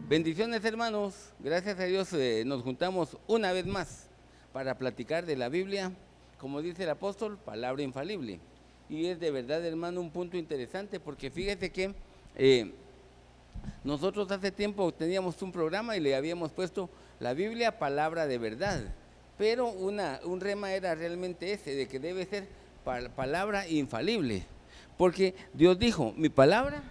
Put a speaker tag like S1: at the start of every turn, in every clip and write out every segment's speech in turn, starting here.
S1: Bendiciones, hermanos, gracias a Dios nos juntamos una vez más para platicar de la Biblia, como dice el apóstol, palabra infalible. Y es de verdad, hermano, un punto interesante, porque fíjese que nosotros hace tiempo teníamos un programa y le habíamos puesto la Biblia, palabra de verdad, pero un rema era realmente ese, de que debe ser palabra infalible, porque Dios dijo, mi palabra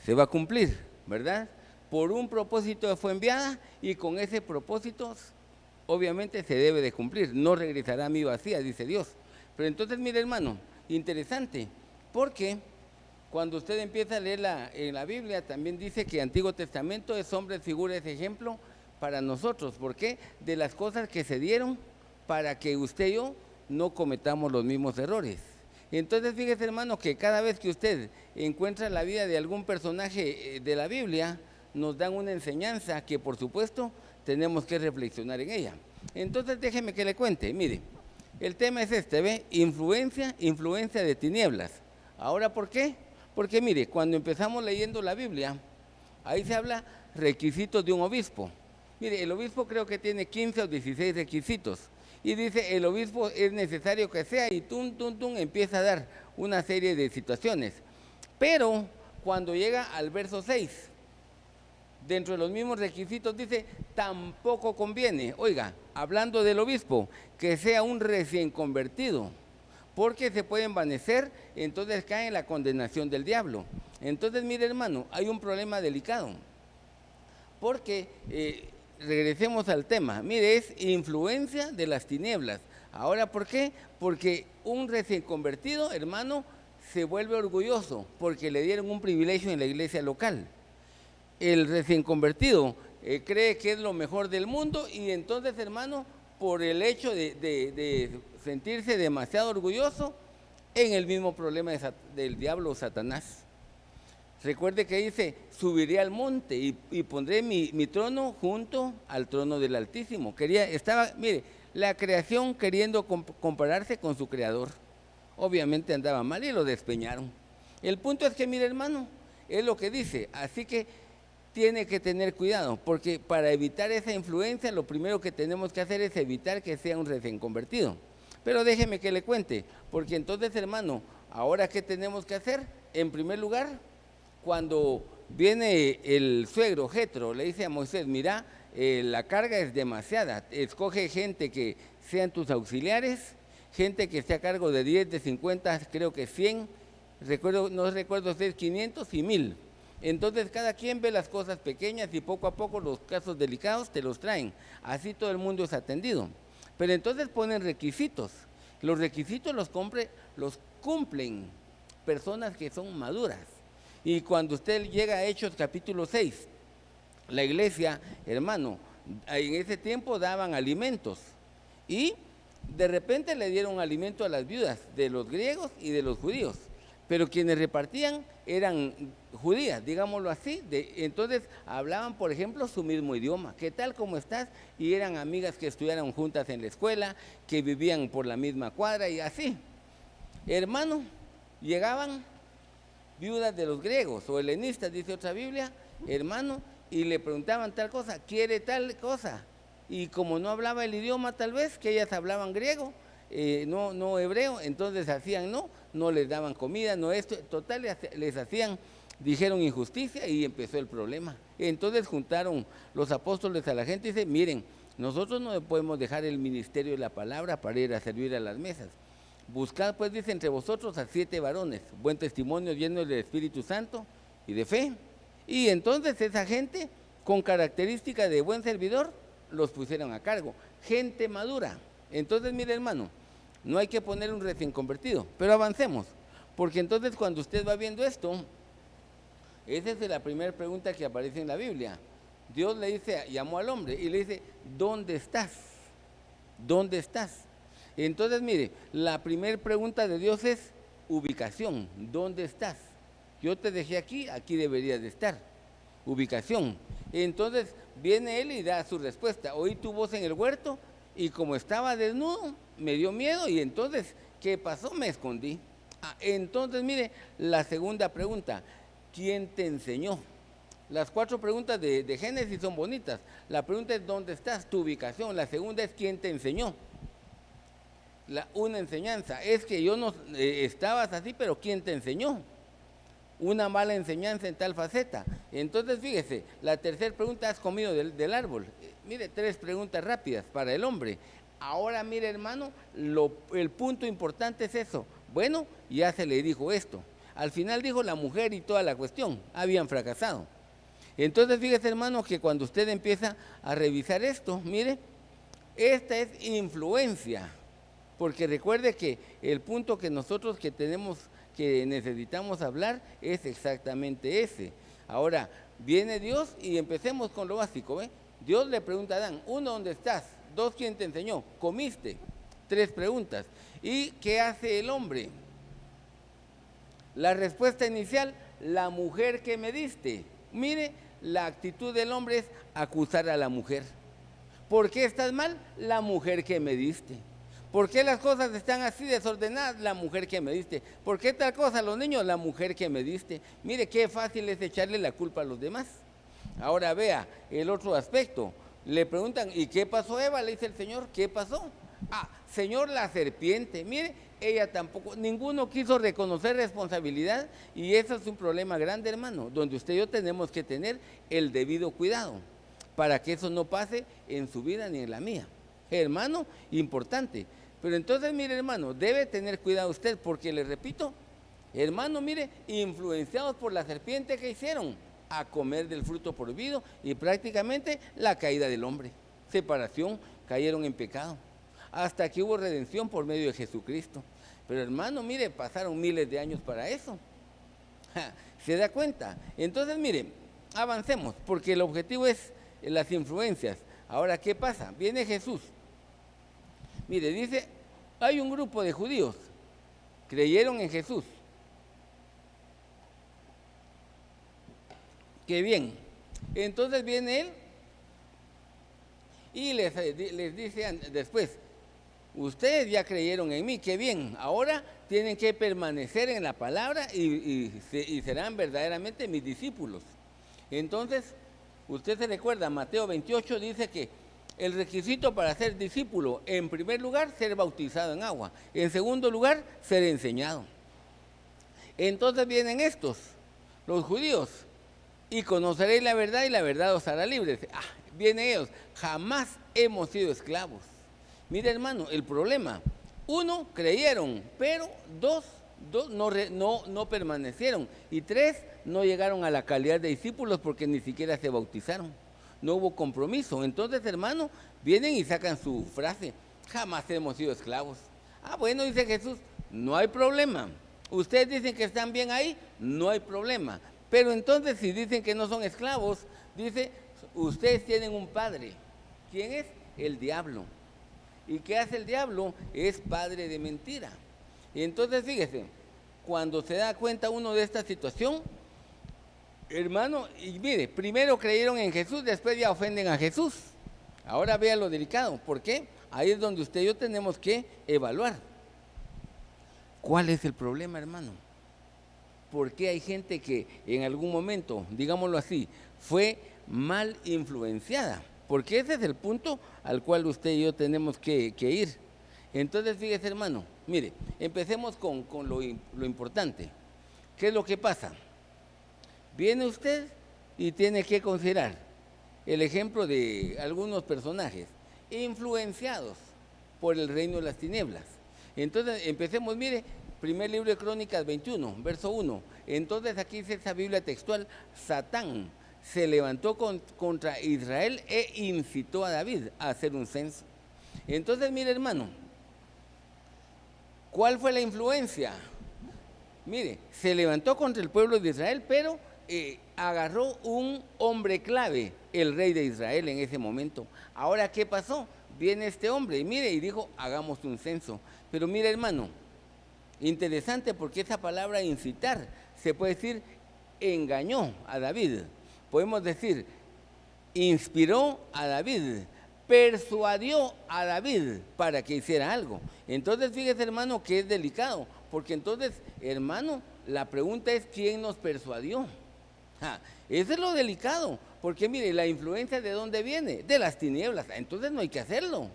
S1: se va a cumplir, ¿verdad? Por un propósito fue enviada y con ese propósito obviamente se debe de cumplir, no regresará a mí vacía, dice Dios. Pero entonces, mire, hermano, interesante, porque cuando usted empieza a leer en la Biblia, también dice que Antiguo Testamento es hombre, figura, es ejemplo para nosotros. ¿Por qué? De las cosas que se dieron para que usted y yo no cometamos los mismos errores. Entonces, fíjese, hermano, que cada vez que usted encuentra la vida de algún personaje de la Biblia, nos dan una enseñanza que, por supuesto, tenemos que reflexionar en ella. Entonces, déjeme que le cuente, mire, el tema es este, ¿ve? Influencia de tinieblas. Ahora, ¿por qué? Porque, mire, cuando empezamos leyendo la Biblia, ahí se habla requisitos de un obispo. Mire, el obispo creo que tiene 15 o 16 requisitos. Y dice, el obispo es necesario que sea, y empieza a dar una serie de situaciones. Pero, cuando llega al verso 6, dentro de los mismos requisitos dice, tampoco conviene, oiga, hablando del obispo, que sea un recién convertido, porque se puede envanecer, entonces cae en la condenación del diablo. Entonces, mire, hermano, hay un problema delicado, porque, regresemos al tema, mire, es influencia de las tinieblas. Ahora, ¿por qué? Porque un recién convertido, hermano, se vuelve orgulloso, porque le dieron un privilegio en la iglesia local. El recién convertido cree que es lo mejor del mundo y entonces, hermano, por el hecho de sentirse demasiado orgulloso, en el mismo problema del diablo Satanás. Recuerde que dice, subiré al monte y pondré mi trono junto al trono del Altísimo. Mire, la creación queriendo compararse con su creador. Obviamente andaba mal y lo despeñaron. El punto es que, mire, hermano, es lo que dice, así que tiene que tener cuidado, porque para evitar esa influencia, lo primero que tenemos que hacer es evitar que sea un recién convertido. Pero déjeme que le cuente, porque entonces, hermano, ahora ¿qué tenemos que hacer? En primer lugar, cuando viene el suegro Jetro, le dice a Moisés, mira, la carga es demasiada, escoge gente que sean tus auxiliares, gente que esté a cargo de 10, de 50, creo que 100, no recuerdo si es 500 y 1000. Entonces cada quien ve las cosas pequeñas y poco a poco los casos delicados te los traen. Así todo el mundo es atendido. Pero entonces ponen requisitos. Los requisitos los cumplen personas que son maduras. Y cuando usted llega a Hechos capítulo 6, la iglesia, hermano, en ese tiempo daban alimentos. Y de repente le dieron alimento a las viudas de los griegos y de los judíos. Pero quienes repartían eran judías, digámoslo así. Entonces hablaban, por ejemplo, su mismo idioma. ¿Qué tal, cómo estás? Y eran amigas que estudiaron juntas en la escuela, que vivían por la misma cuadra y así. Hermano, llegaban viudas de los griegos o helenistas, dice otra Biblia, hermano, y le preguntaban tal cosa, ¿quiere tal cosa? Y como no hablaba el idioma tal vez, que ellas hablaban griego, no hebreo, entonces hacían no les daban comida, no esto, total les hacían, dijeron injusticia y empezó el problema. Entonces juntaron los apóstoles a la gente y dicen, miren, nosotros no podemos dejar el ministerio de la palabra para ir a servir a las mesas. Buscad pues, dice, entre vosotros a 7 varones, buen testimonio, llenos del Espíritu Santo y de fe. Y entonces esa gente, con característica de buen servidor, los pusieron a cargo, gente madura. Entonces, mire hermano, no hay que poner un recién convertido, pero avancemos, porque entonces cuando usted va viendo esto, esa es la primera pregunta que aparece en la Biblia. Dios le dice, llamó al hombre y le dice, ¿dónde estás? ¿Dónde estás? Entonces, mire, la primera pregunta de Dios es ubicación, ¿dónde estás? Yo te dejé aquí, aquí deberías de estar, ubicación. Entonces viene él y da su respuesta, oí tu voz en el huerto y como estaba desnudo, me dio miedo y entonces, ¿qué pasó? Me escondí. Entonces, mire, la segunda pregunta, ¿quién te enseñó? Las 4 preguntas de Génesis son bonitas. La pregunta es, ¿dónde estás? Tu ubicación. La segunda es, ¿quién te enseñó? Una enseñanza, es que yo no estabas así, pero ¿quién te enseñó? Una mala enseñanza en tal faceta. Entonces, fíjese, la tercera pregunta, ¿has comido del árbol? Mire, 3 preguntas rápidas para el hombre. Ahora, mire hermano, el punto importante es eso. Bueno, ya se le dijo esto. Al final dijo la mujer y toda la cuestión, habían fracasado. Entonces, fíjese hermano, que cuando usted empieza a revisar esto, mire, esta es influencia. Porque recuerde que el punto que nosotros que necesitamos hablar es exactamente ese. Ahora, viene Dios y empecemos con lo básico, ¿ve? Dios le pregunta a Adán, 1, ¿dónde estás? 2, ¿quién te enseñó? ¿Comiste? 3 preguntas. ¿Y qué hace el hombre? La respuesta inicial, la mujer que me diste. Mire, la actitud del hombre es acusar a la mujer. ¿Por qué estás mal? La mujer que me diste. ¿Por qué las cosas están así desordenadas? La mujer que me diste. ¿Por qué tal cosa los niños? La mujer que me diste. Mire qué fácil es echarle la culpa a los demás. Ahora vea el otro aspecto. Le preguntan, ¿y qué pasó Eva? Le dice el Señor, ¿qué pasó? Señor, la serpiente. Mire, ella tampoco, ninguno quiso reconocer responsabilidad y eso es un problema grande, hermano, donde usted y yo tenemos que tener el debido cuidado para que eso no pase en su vida ni en la mía. Hermano, importante. Pero entonces, mire hermano, debe tener cuidado usted porque le repito, hermano, mire, influenciados por la serpiente que hicieron a comer del fruto prohibido y prácticamente la caída del hombre, separación, cayeron en pecado, hasta que hubo redención por medio de Jesucristo. Pero hermano, mire, pasaron miles de años para eso. ¿Se da cuenta? Entonces, mire, avancemos, porque el objetivo es las influencias. Ahora, ¿qué pasa? Viene Jesús. Mire, dice, hay un grupo de judíos, creyeron en Jesús. Qué bien. Entonces viene él y les dice después, ustedes ya creyeron en mí, qué bien, ahora tienen que permanecer en la palabra y serán verdaderamente mis discípulos. Entonces, usted se recuerda, Mateo 28 dice que el requisito para ser discípulo, en primer lugar, ser bautizado en agua. En segundo lugar, ser enseñado. Entonces vienen estos, los judíos, y conoceréis la verdad y la verdad os hará libres. Vienen ellos, jamás hemos sido esclavos. Mire hermano, el problema, 1, creyeron, pero 2, 2 no permanecieron, y 3 no llegaron a la calidad de discípulos porque ni siquiera se bautizaron. No hubo compromiso. Entonces, hermano, vienen y sacan su frase: jamás hemos sido esclavos. Ah, bueno, dice Jesús, no hay problema. Ustedes dicen que están bien ahí, no hay problema. Pero entonces, si dicen que no son esclavos, dice, ustedes tienen un padre. ¿Quién es? El diablo. ¿Y qué hace el diablo? Es padre de mentira. Y entonces, fíjese, cuando se da cuenta uno de esta situación, hermano, y mire, primero creyeron en Jesús, después ya ofenden a Jesús. Ahora vea lo delicado. ¿Por qué? Ahí es donde usted y yo tenemos que evaluar. ¿Cuál es el problema, hermano? ¿Por qué hay gente que en algún momento, digámoslo así, fue mal influenciada? Porque ese es el punto al cual usted y yo tenemos que ir. Entonces, fíjese, hermano, mire, empecemos con lo importante. ¿Qué es lo que pasa? Viene usted y tiene que considerar el ejemplo de algunos personajes influenciados por el reino de las tinieblas. Entonces, empecemos, mire, primer libro de Crónicas 21, verso 1. Entonces, aquí dice esa Biblia textual: Satán se levantó contra Israel e incitó a David a hacer un censo. Entonces, mire, hermano, ¿cuál fue la influencia? Mire, se levantó contra el pueblo de Israel, pero agarró un hombre clave, el rey de Israel en ese momento. Ahora, ¿qué pasó? Viene este hombre y mire, y dijo, hagamos un censo. Pero mire, hermano, interesante, porque esa palabra incitar, se puede decir, engañó a David. Podemos decir, inspiró a David, persuadió a David para que hiciera algo. Entonces, fíjese, hermano, que es delicado, porque entonces, hermano, la pregunta es, ¿quién nos persuadió? Eso es lo delicado, porque mire, la influencia, ¿de dónde viene? De las tinieblas. Entonces no hay que hacerlo.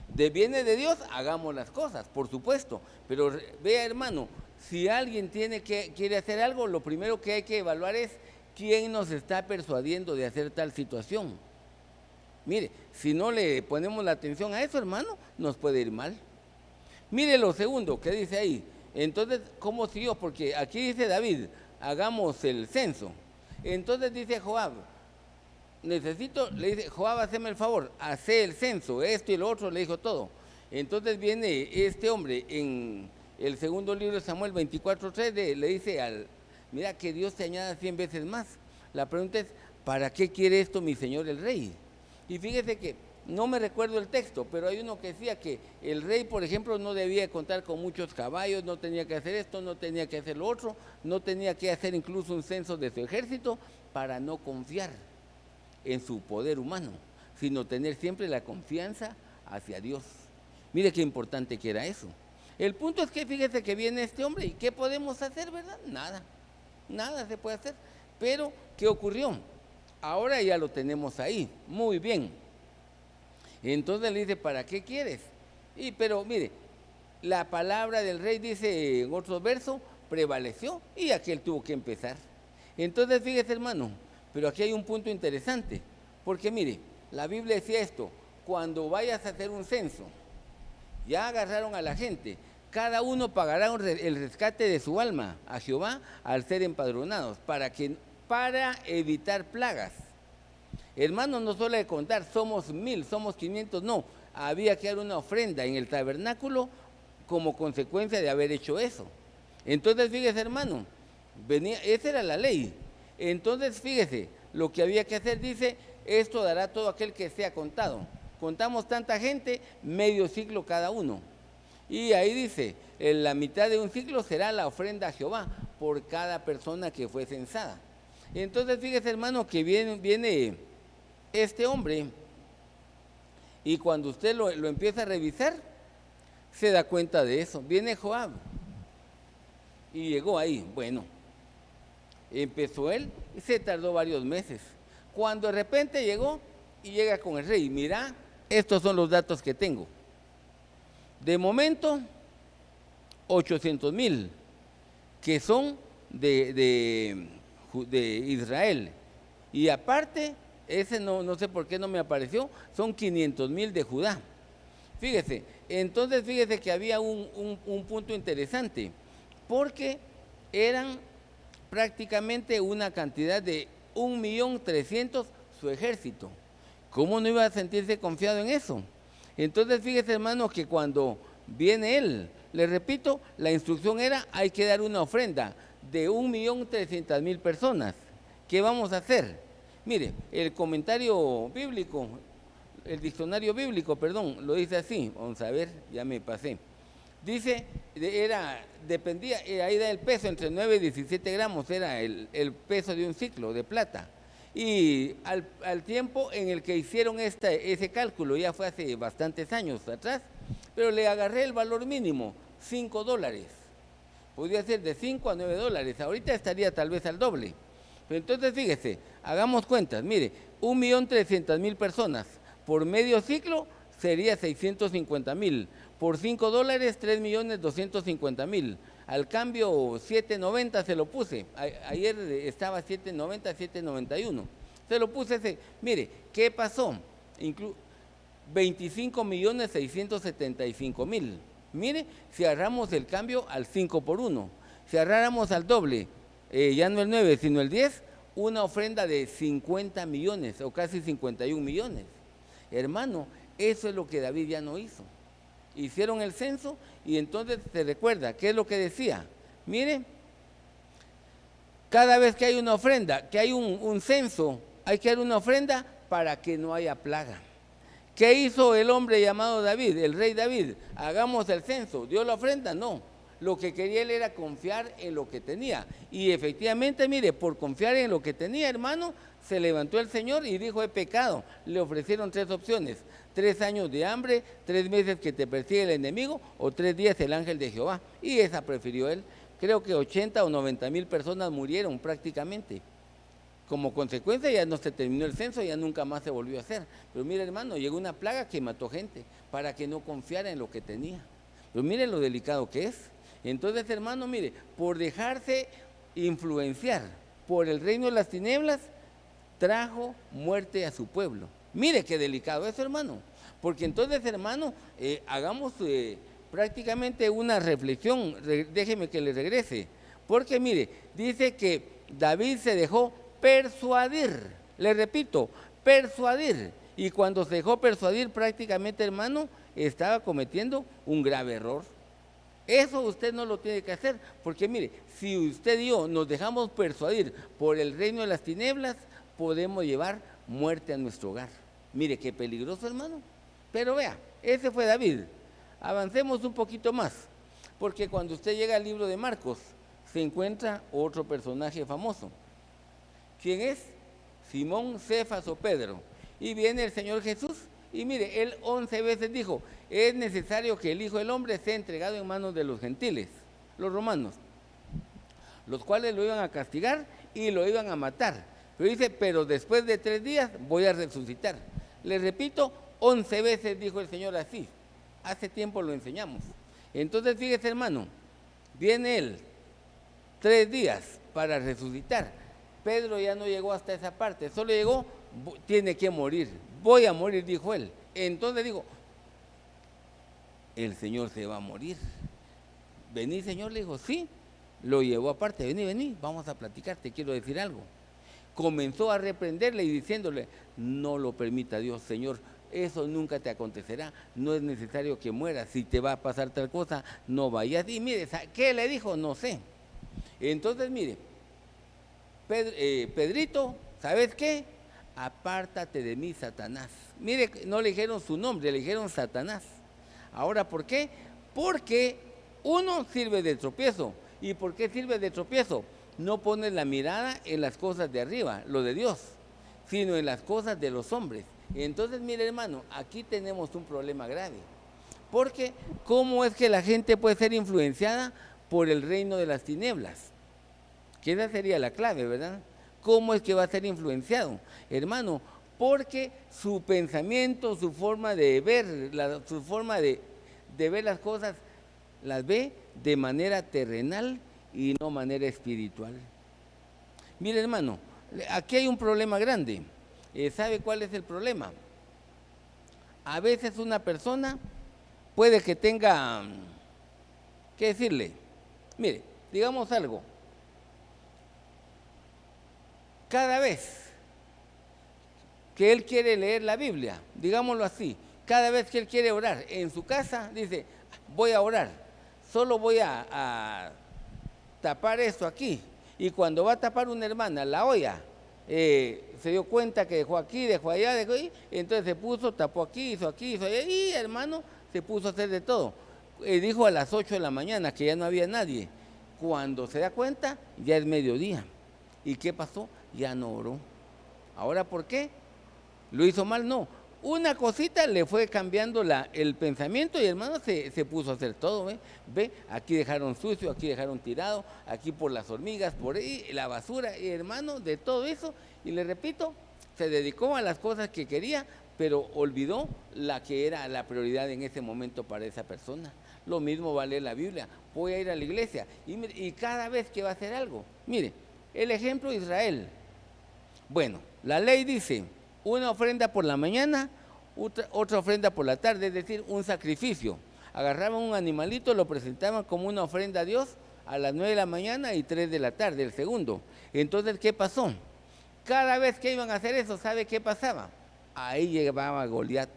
S1: Viene de Dios, hagamos las cosas, por supuesto. Pero vea, hermano, si alguien quiere hacer algo, lo primero que hay que evaluar es quién nos está persuadiendo de hacer tal situación. Mire, si no le ponemos la atención a eso, hermano, nos puede ir mal. Mire lo segundo que dice ahí. Entonces, ¿cómo siguió? Porque aquí dice David, hagamos el censo. Entonces dice Joab, le dice, Joab, haceme el favor, hace el censo, esto y lo otro, le dijo todo. Entonces viene este hombre en el segundo libro de Samuel 24:3, le dice mira, que Dios te añada 100 veces más. La pregunta es, ¿para qué quiere esto mi señor el rey? Y fíjese que, no me recuerdo el texto, pero hay uno que decía que el rey, por ejemplo, no debía contar con muchos caballos, no tenía que hacer esto, no tenía que hacer lo otro, no tenía que hacer incluso un censo de su ejército para no confiar en su poder humano, sino tener siempre la confianza hacia Dios. Mire qué importante que era eso. El punto es que fíjese que viene este hombre y ¿qué podemos hacer, verdad? Nada se puede hacer. Pero, ¿qué ocurrió? Ahora ya lo tenemos ahí, muy bien. Entonces le dice, ¿para qué quieres? Pero mire, la palabra del rey dice en otro verso, prevaleció y aquel tuvo que empezar. Entonces fíjese, hermano, pero aquí hay un punto interesante, porque mire, la Biblia decía esto: cuando vayas a hacer un censo, ya agarraron a la gente, cada uno pagará el rescate de su alma a Jehová al ser empadronados, para evitar plagas. Hermano, no solo de contar, somos 1000, somos 500, no, había que dar una ofrenda en el tabernáculo como consecuencia de haber hecho eso. Entonces, fíjese, hermano, esa era la ley. Entonces, fíjese, lo que había que hacer, dice, esto dará todo aquel que sea contado. Contamos tanta gente, medio ciclo cada uno. Y ahí dice, en la mitad de un ciclo será la ofrenda a Jehová por cada persona que fue censada. Entonces, fíjese, hermano, que viene este hombre, y cuando usted lo empieza a revisar, se da cuenta de eso. Viene Joab y llegó ahí. Bueno, empezó él y se tardó varios meses. Cuando de repente llegó y llega con el rey, mira, estos son los datos que tengo. De momento, 800,000 que son de Israel, y aparte, ese no sé por qué no me apareció, son 500,000 de Judá. Fíjese, entonces fíjese que había un punto interesante. porque eran prácticamente una cantidad de 1.300.000 su ejército. ¿Cómo no iba a sentirse confiado en eso? Entonces fíjese, hermano, que cuando viene él, le repito, la instrucción era, hay que dar una ofrenda de 1.300.000 personas. ¿Qué vamos a hacer? Mire, el comentario bíblico, el diccionario bíblico, perdón, lo dice así. Vamos a ver, ya me pasé. Dice, dependía, ahí da el peso, entre 9 y 17 gramos era el peso de un ciclo de plata. Y al tiempo en el que hicieron ese cálculo, ya fue hace bastantes años atrás, pero le agarré el valor mínimo, $5. Podría ser de 5 a 9 dólares, ahorita estaría tal vez al doble. Pero entonces fíjese, hagamos cuentas, mire, 1.300.000 personas, por medio ciclo sería 650.000, por $5, 3.250.000. Al cambio 7.90 se lo puse, ayer estaba 7.90, 7.91, se lo puse ese. Mire, ¿qué pasó? 25.675.000. Mire, si agarramos el cambio al 5 por 1, si agarráramos al doble, ya no el 9, sino el 10, una ofrenda de 50 millones o casi 51 millones. Hermano, eso es lo que David ya no hizo. Hicieron el censo y entonces se recuerda, ¿qué es lo que decía? Mire, cada vez que hay una ofrenda, que hay un censo, hay que dar una ofrenda para que no haya plaga. ¿Qué hizo el hombre llamado David, el rey David? Hagamos el censo. ¿Dio la ofrenda? No. Lo que quería él era confiar en lo que tenía. Y efectivamente, mire, por confiar en lo que tenía, hermano, se levantó el Señor y dijo, he pecado. Le ofrecieron 3 opciones: 3 años de hambre, 3 meses que te persigue el enemigo, o 3 días el ángel de Jehová. Y esa prefirió él. Creo que 80 o 90.000 personas murieron prácticamente. Como consecuencia ya no se terminó el censo, ya nunca más se volvió a hacer. Pero mire, hermano, llegó una plaga que mató gente para que no confiara en lo que tenía. Pero mire lo delicado que es. Entonces, hermano, mire, por dejarse influenciar por el reino de las tinieblas, trajo muerte a su pueblo. Mire qué delicado es, hermano. Porque entonces, hermano, hagamos prácticamente una reflexión. Déjeme que le regrese. Porque mire, dice que David se dejó persuadir, le repito, persuadir. Y cuando se dejó persuadir, prácticamente, hermano, estaba cometiendo un grave error. Eso usted no lo tiene que hacer, porque mire, si usted y yo nos dejamos persuadir por el reino de las tinieblas, podemos llevar muerte a nuestro hogar. Mire qué peligroso, hermano. Pero vea, ese fue David. Avancemos un poquito más, porque cuando usted llega al libro de Marcos, se encuentra otro personaje famoso. ¿Quién es? Simón, Cefas o Pedro. Y viene el Señor Jesús y mire, él 11 veces dijo, es necesario que el Hijo del Hombre sea entregado en manos de los gentiles, los romanos, los cuales lo iban a castigar y lo iban a matar. Pero dice, pero después de 3 días voy a resucitar. Les repito, 11 veces dijo el Señor así. Hace tiempo lo enseñamos. Entonces fíjese, hermano, viene él 3 días para resucitar. Pedro ya no llegó hasta esa parte, solo llegó, tiene que morir, voy a morir, dijo él. Entonces digo, el Señor se va a morir. Vení, Señor, le dijo, sí, lo llevó aparte, vení, vamos a platicar, te quiero decir algo. Comenzó a reprenderle y diciéndole, no lo permita Dios, Señor, eso nunca te acontecerá, no es necesario que mueras, si te va a pasar tal cosa, no vayas. Y mire, ¿qué le dijo? No sé. Entonces, mire, Pedrito, ¿sabes qué? Apártate de mí, Satanás. Mire, no le dijeron su nombre, le dijeron Satanás. Ahora, ¿por qué? Porque uno sirve de tropiezo. ¿Y por qué sirve de tropiezo? No pones la mirada en las cosas de arriba, lo de Dios, sino en las cosas de los hombres. Entonces, mire, hermano, aquí tenemos un problema grave. Porque, ¿cómo es que la gente puede ser influenciada por el reino de las tinieblas? Que esa sería la clave, ¿verdad? ¿Cómo es que va a ser influenciado? Hermano, porque su pensamiento, su forma de ver, su forma de ver las cosas, las ve de manera terrenal y no manera espiritual. Mire, hermano, aquí hay un problema grande. ¿Sabe cuál es el problema? A veces una persona puede que tenga, ¿qué decirle? Mire, digamos algo, cada vez que él quiere leer la Biblia, digámoslo así, cada vez que él quiere orar en su casa, dice, voy a orar, solo voy a tapar esto aquí. Y cuando va a tapar una hermana la olla, se dio cuenta que dejó aquí, dejó allá, dejó ahí, entonces se puso, tapó aquí, hizo allá, y hermano, se puso a hacer de todo. Dijo a las 8 de la mañana que ya no había nadie. Cuando se da cuenta, ya es mediodía. ¿Y qué pasó? Ya no oró. ¿Ahora por qué? ¿Lo hizo mal? No. Una cosita le fue cambiando el pensamiento y hermano se puso a hacer todo. ¿Ve? Aquí dejaron sucio, aquí dejaron tirado, aquí por las hormigas, por ahí, la basura, y hermano, de todo eso. Y le repito, se dedicó a las cosas que quería, pero olvidó la que era la prioridad en ese momento para esa persona. Lo mismo va a leer la Biblia, voy a ir a la iglesia y cada vez que va a hacer algo. Mire, el ejemplo de Israel. Bueno, la ley dice una ofrenda por la mañana, otra ofrenda por la tarde, es decir, un sacrificio. Agarraban un animalito, lo presentaban como una ofrenda a Dios a las 9 de la mañana y 3 de la tarde, el segundo. Entonces, ¿qué pasó? Cada vez que iban a hacer eso, ¿sabe qué pasaba? Ahí llegaba Goliat.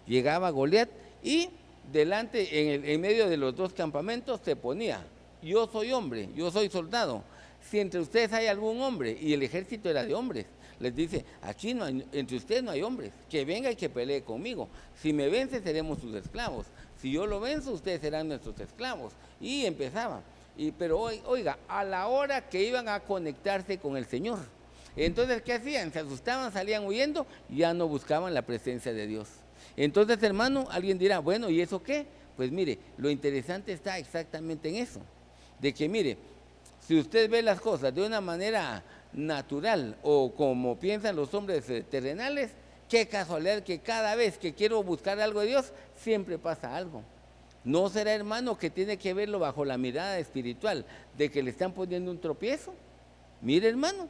S1: Llegaba Goliat y delante, en medio de los dos campamentos, se ponía, yo soy hombre, yo soy soldado. Si entre ustedes hay algún hombre, y el ejército era de hombres, les dice, aquí no hay, entre ustedes no hay hombres, que venga y que pelee conmigo. Si me vence, seremos sus esclavos. Si yo lo venzo, ustedes serán nuestros esclavos. Y empezaba. Pero oiga, a la hora que iban a conectarse con el Señor, entonces, ¿qué hacían? Se asustaban, salían huyendo, ya no buscaban la presencia de Dios. Entonces, hermano, alguien dirá, bueno, ¿y eso qué? Pues mire, lo interesante está exactamente en eso, de que mire, si usted ve las cosas de una manera natural o como piensan los hombres terrenales, qué casualidad que cada vez que quiero buscar algo de Dios, siempre pasa algo. ¿No será, hermano, que tiene que verlo bajo la mirada espiritual de que le están poniendo un tropiezo? Mire, hermano,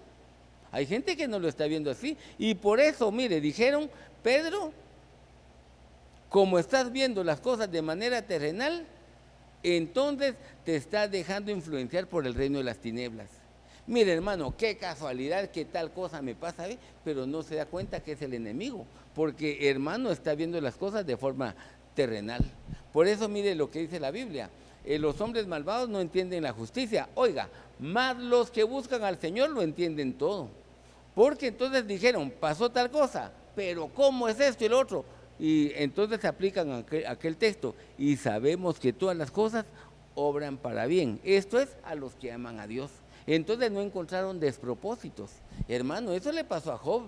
S1: hay gente que no lo está viendo así y por eso, mire, dijeron, Pedro, como estás viendo las cosas de manera terrenal, entonces te estás dejando influenciar por el reino de las tinieblas. Mire, hermano, qué casualidad que tal cosa me pasa, pero no se da cuenta que es el enemigo, porque hermano está viendo las cosas de forma terrenal. Por eso mire lo que dice la Biblia, los hombres malvados no entienden la justicia, oiga, más los que buscan al Señor lo entienden todo, porque entonces dijeron, pasó tal cosa, pero ¿cómo es esto y lo otro? Y entonces aplican aquel texto, y sabemos que todas las cosas obran para bien, esto es a los que aman a Dios. Entonces no encontraron despropósitos. Hermano, eso le pasó a Job.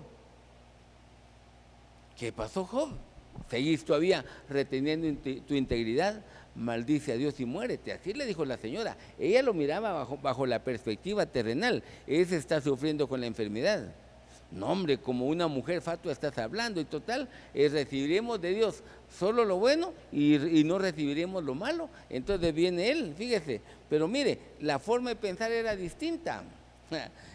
S1: ¿Qué pasó, Job? Seguís todavía reteniendo tu integridad, maldice a Dios y muérete. Así le dijo la señora. Ella lo miraba bajo la perspectiva terrenal. Ese está sufriendo con la enfermedad. No, hombre, como una mujer fatua estás hablando, y total, recibiremos de Dios solo lo bueno y no recibiremos lo malo. Entonces viene él, fíjese, pero mire, la forma de pensar era distinta.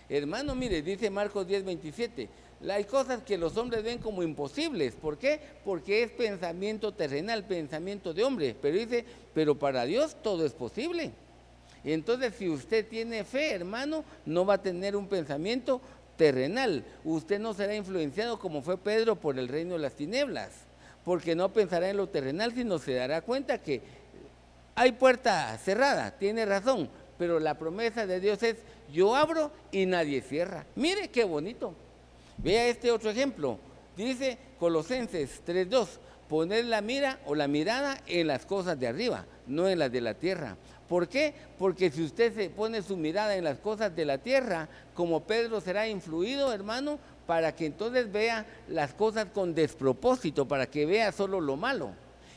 S1: Hermano, mire, dice Marcos 10:27, hay cosas que los hombres ven como imposibles. ¿Por qué? Porque es pensamiento terrenal, pensamiento de hombre, pero dice, pero para Dios todo es posible. Entonces, si usted tiene fe, hermano, no va a tener un pensamiento terrenal, usted no será influenciado como fue Pedro por el reino de las tinieblas, porque no pensará en lo terrenal, sino se dará cuenta que hay puerta cerrada, tiene razón, pero la promesa de Dios es, yo abro y nadie cierra. Mire qué bonito. Vea este otro ejemplo, dice Colosenses 3:2, poner la mira o la mirada en las cosas de arriba, no en las de la tierra. ¿Por qué? Porque si usted se pone su mirada en las cosas de la tierra, como Pedro será influido, hermano, para que entonces vea las cosas con despropósito, para que vea solo lo malo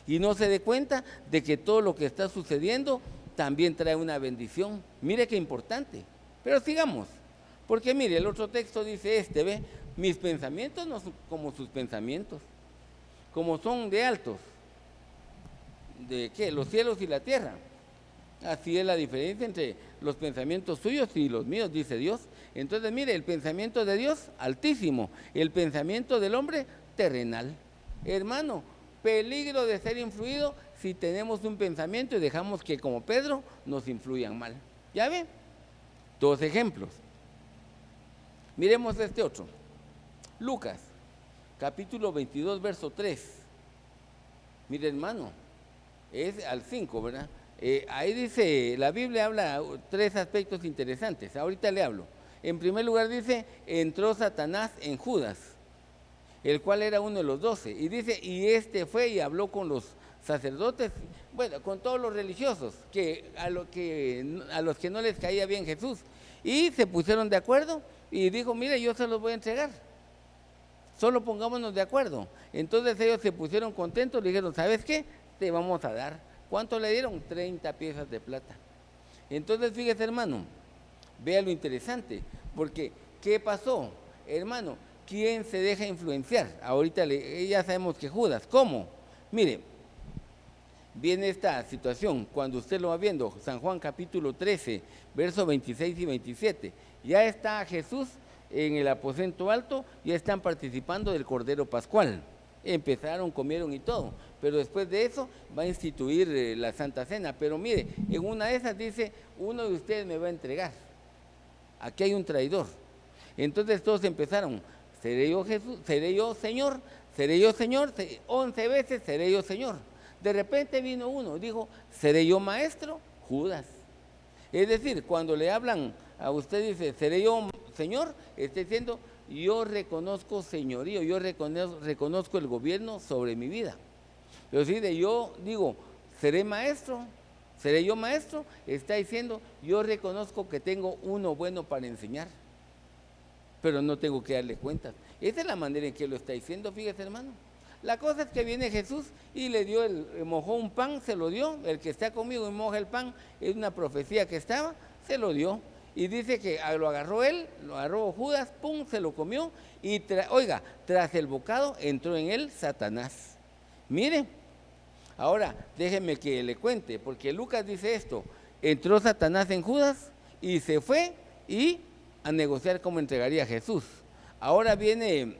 S1: y no se dé cuenta de que todo lo que está sucediendo también trae una bendición. Mire qué importante. Pero sigamos, porque mire, el otro texto dice ve, mis pensamientos no son como sus pensamientos, como son de altos, ¿de qué? Los cielos y la tierra. Así es la diferencia entre los pensamientos suyos y los míos, dice Dios. Entonces, mire, el pensamiento de Dios, altísimo. El pensamiento del hombre, terrenal. Hermano, peligro de ser influido si tenemos un pensamiento y dejamos que, como Pedro, nos influyan mal. ¿Ya ve? Dos ejemplos. Miremos este otro. Lucas, capítulo 22, verso 3. Mire, hermano, es al 5, ¿verdad? Ahí dice, la Biblia habla tres aspectos interesantes. Ahorita le hablo. En primer lugar dice, entró Satanás en Judas, el cual era uno de los 12. Y dice, y este fue y habló con los sacerdotes, bueno, con todos los religiosos, a los que no les caía bien Jesús. Y se pusieron de acuerdo y dijo, mire, yo se los voy a entregar. Solo pongámonos de acuerdo. Entonces ellos se pusieron contentos, le dijeron, ¿sabes qué? Te vamos a dar. ¿Cuánto le dieron? 30 piezas de plata. Entonces, fíjese, hermano, vea lo interesante, porque ¿qué pasó? Hermano, ¿quién se deja influenciar? Ahorita ya sabemos que Judas. ¿Cómo? Mire, viene esta situación, cuando usted lo va viendo, San Juan capítulo 13, versos 26 y 27. Ya está Jesús en el aposento alto, ya están participando del Cordero Pascual. Empezaron, comieron y todo, pero después de eso va a instituir la Santa Cena. Pero mire, en una de esas dice, uno de ustedes me va a entregar. Aquí hay un traidor. Entonces todos empezaron, seré yo Jesús, seré yo Señor, 11 veces seré yo Señor. De repente vino uno, dijo, seré yo maestro, Judas. Es decir, cuando le hablan a usted, dice, seré yo Señor, está diciendo, yo reconozco señorío, yo reconozco el gobierno sobre mi vida. Pero si yo digo, seré yo maestro, está diciendo, yo reconozco que tengo uno bueno para enseñar, pero no tengo que darle cuentas. Esa es la manera en que lo está diciendo, fíjese, hermano. La cosa es que viene Jesús y le dio, mojó un pan, se lo dio. El que está conmigo y moja el pan, es una profecía que estaba, se lo dio. Y dice que lo agarró él, lo agarró Judas, pum, se lo comió. Y tras el bocado entró en él Satanás. Mire, ahora déjeme que le cuente, porque Lucas dice esto: entró Satanás en Judas y se fue a negociar cómo entregaría a Jesús. Ahora viene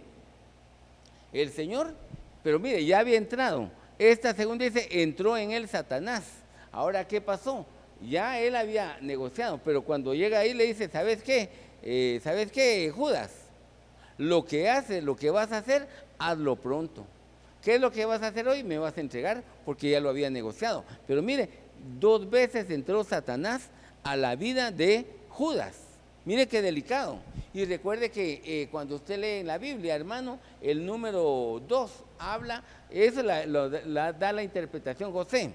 S1: el Señor, pero mire, ya había entrado. Esta segunda dice, entró en él Satanás. Ahora, ¿qué pasó? Ya él había negociado, pero cuando llega ahí le dice, ¿sabes qué? ¿Sabes qué, Judas? Lo que vas a hacer, hazlo pronto. ¿Qué es lo que vas a hacer hoy? Me vas a entregar, porque ya lo había negociado. Pero mire, 2 veces entró Satanás a la vida de Judas. Mire qué delicado. Y recuerde que cuando usted lee en la Biblia, hermano, el número 2 habla, eso da la interpretación José.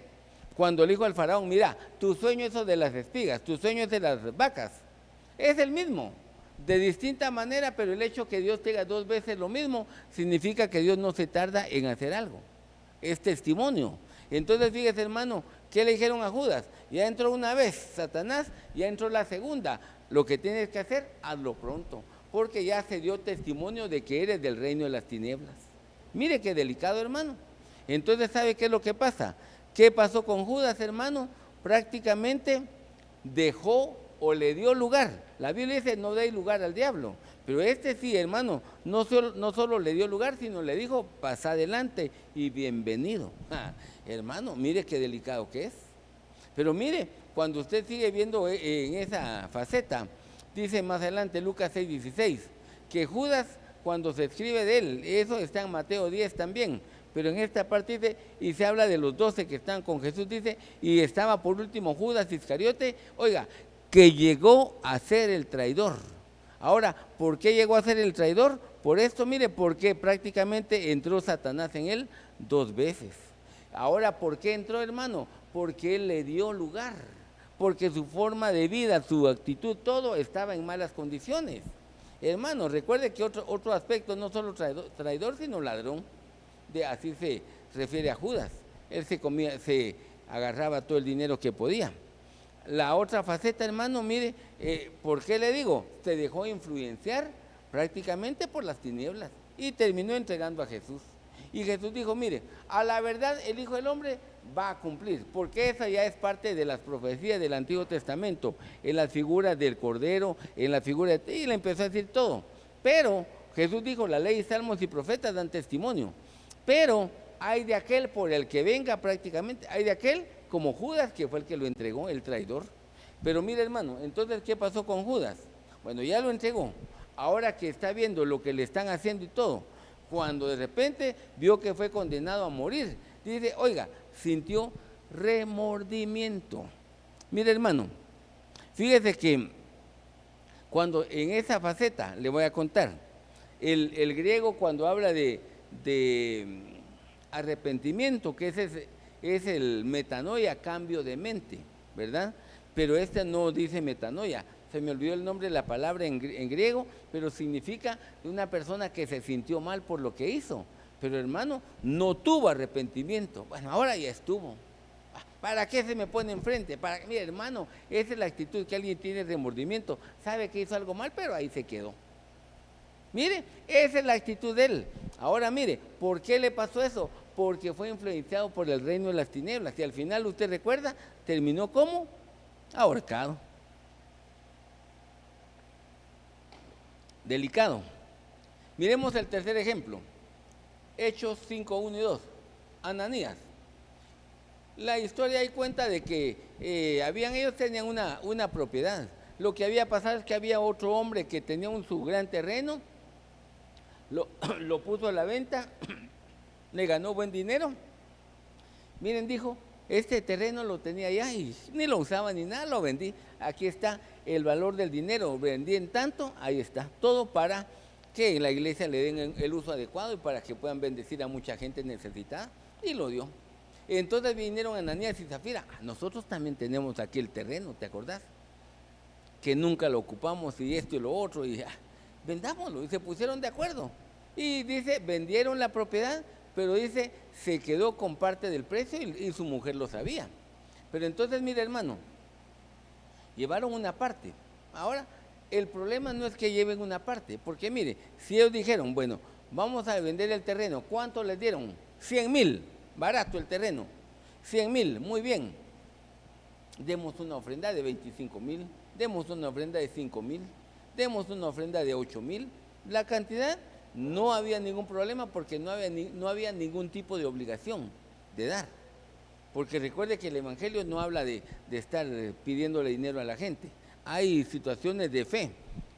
S1: Cuando le dijo al faraón, mira, tu sueño es de las espigas, tu sueño es de las vacas. Es el mismo, de distinta manera, pero el hecho que Dios tenga 2 veces lo mismo, significa que Dios no se tarda en hacer algo. Es testimonio. Entonces, fíjese, hermano, ¿qué le dijeron a Judas? Ya entró una vez Satanás, ya entró la segunda. Lo que tienes que hacer, hazlo pronto, porque ya se dio testimonio de que eres del reino de las tinieblas. Mire qué delicado, hermano. Entonces, ¿sabe qué es lo que pasa? ¿Qué pasó con Judas, hermano? Prácticamente dejó o le dio lugar. La Biblia dice, no deis lugar al diablo. Pero sí, hermano, no solo le dio lugar, sino le dijo, pasa adelante y bienvenido. Hermano, mire qué delicado que es. Pero mire, cuando usted sigue viendo en esa faceta, dice más adelante Lucas 6:16, que Judas, cuando se escribe de él, eso está en Mateo 10 también, pero en esta parte dice, y se habla de los 12 que están con Jesús, dice, y estaba por último Judas Iscariote, oiga, que llegó a ser el traidor. Ahora, ¿por qué llegó a ser el traidor? Por esto, mire, porque prácticamente entró Satanás en él 2 veces. Ahora, ¿por qué entró, hermano? Porque él le dio lugar, porque su forma de vida, su actitud, todo estaba en malas condiciones. Hermano, recuerde que otro aspecto, no solo traidor, sino ladrón. Así se refiere a Judas. Él se agarraba todo el dinero que podía. La otra faceta, hermano, mire, ¿por qué le digo? Se dejó influenciar prácticamente por las tinieblas y terminó entregando a Jesús. Y Jesús dijo, mire, a la verdad el Hijo del Hombre va a cumplir, porque esa ya es parte de las profecías del Antiguo Testamento, en las figuras del Cordero, en la figura y le empezó a decir todo. Pero Jesús dijo, la ley, salmos y profetas dan testimonio. Pero hay de aquel por el que venga prácticamente, hay de aquel como Judas, que fue el que lo entregó, el traidor. Pero mire, hermano, entonces, ¿qué pasó con Judas? Bueno, ya lo entregó. Ahora que está viendo lo que le están haciendo y todo, cuando de repente vio que fue condenado a morir, dice, oiga, sintió remordimiento. Mire, hermano, fíjese que cuando en esa faceta, le voy a contar, el griego cuando habla de arrepentimiento, que es el metanoia, cambio de mente, ¿verdad? Pero este no dice metanoia, se me olvidó el nombre de la palabra en griego, pero significa una persona que se sintió mal por lo que hizo. Pero hermano, no tuvo arrepentimiento. Bueno, ahora ya estuvo. ¿Para qué se me pone enfrente? Mire, hermano, esa es la actitud que alguien tiene de remordimiento. Sabe que hizo algo mal, pero ahí se quedó. Mire, esa es la actitud de él. Ahora mire, ¿por qué le pasó eso? Porque fue influenciado por el reino de las tinieblas. Y al final, usted recuerda, terminó como ahorcado. Delicado. Miremos el tercer ejemplo. Hechos 5, 1 y 2. Ananías. La historia ahí cuenta de que ellos tenían una propiedad. Lo que había pasado es que había otro hombre que tenía su gran terreno, lo puso a la venta, le ganó buen dinero. Miren, dijo, este terreno lo tenía ya y ni lo usaba ni nada, lo vendí. Aquí está el valor del dinero, vendí en tanto, ahí está. Todo para que en la iglesia le den el uso adecuado y para que puedan bendecir a mucha gente necesitada, y lo dio. Entonces vinieron Ananías y Zafira, nosotros también tenemos aquí el terreno, ¿te acordás? Que nunca lo ocupamos y esto y lo otro, y vendámoslo, y se pusieron de acuerdo. Y dice, vendieron la propiedad, pero dice, se quedó con parte del precio y su mujer lo sabía. Pero entonces, mire, hermano, llevaron una parte. Ahora, el problema no es que lleven una parte, porque mire, si ellos dijeron, bueno, vamos a vender el terreno, ¿cuánto les dieron? 100,000, barato el terreno, 100,000, muy bien. Demos una ofrenda de 25,000, demos una ofrenda de 5,000, demos una ofrenda de 8,000. La cantidad no había ningún problema porque no había ningún tipo de obligación de dar. Porque recuerde que el Evangelio no habla de estar pidiéndole dinero a la gente. Hay situaciones de fe,